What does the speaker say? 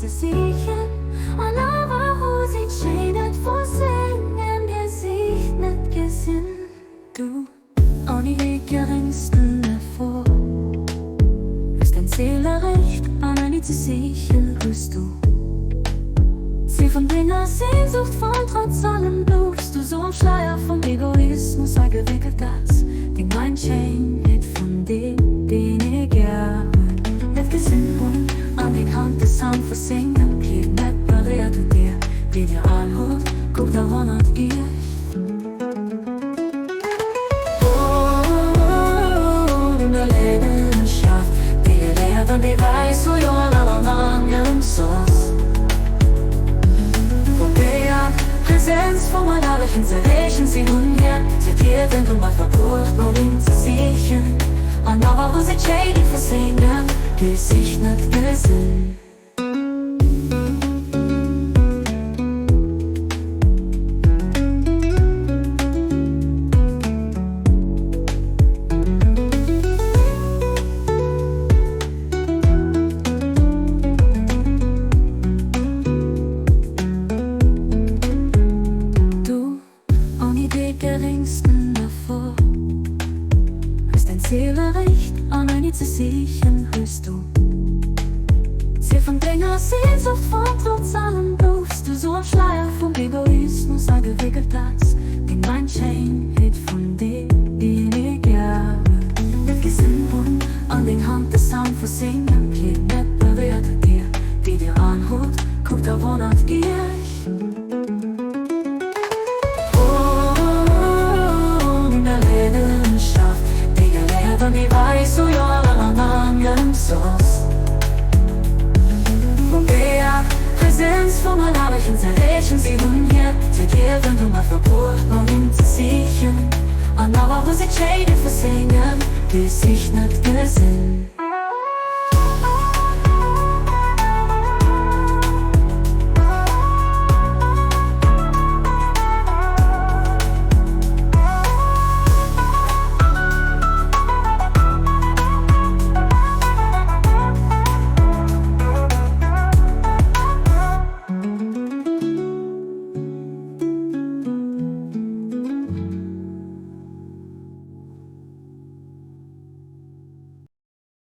zu sehen. Und aber wo sie schädet vor singen, Gesicht nicht gesehen. Du, ohne die geringsten davor, bist ein Seelerecht, aber nicht zu sicher bist du. Sie von Dinger Sehnsucht von trotz allem blutst du so am Schleier vom Egoismus gewickelt, das den mein Chain hit von dem, den ich gerne nicht gesehen und an den Hand des Hand versingen, geht nicht berührt und dir, die dir anhört, guck da wundert ihr. In der Leidenschaft, die gelehrt und die weiß, wo ihr alle langen Sauce. Präsenz von meiner Leichen zerrechen sie nun her. Zitiert wenn du mal verbucht, um ihn zu sichern. Und aber wo sie shady versingen, die sich nicht gesehen. Geringsten davor, bist ein Seelerecht, aber nicht zu sichern bist du. Sie von Dinger Sehnsucht von trotz allem blufst du so am Schleier vom Egoismus gewickelt, das den mein Chain hit von dir, die ich gerne nicht gesehen und an den Hand des Hand versingen, geht nicht berührt dir, die dir anhört, guckt da wundert ihr. Und ich weiß, so ja, an langem Sauce. Und der Präsenz von meiner Leichen zerrechen sie nun hier. Zitiert wenn du mal verbucht, um ihn zu sichern. Und aber wo sie shady versingen, die sich nicht gesehen.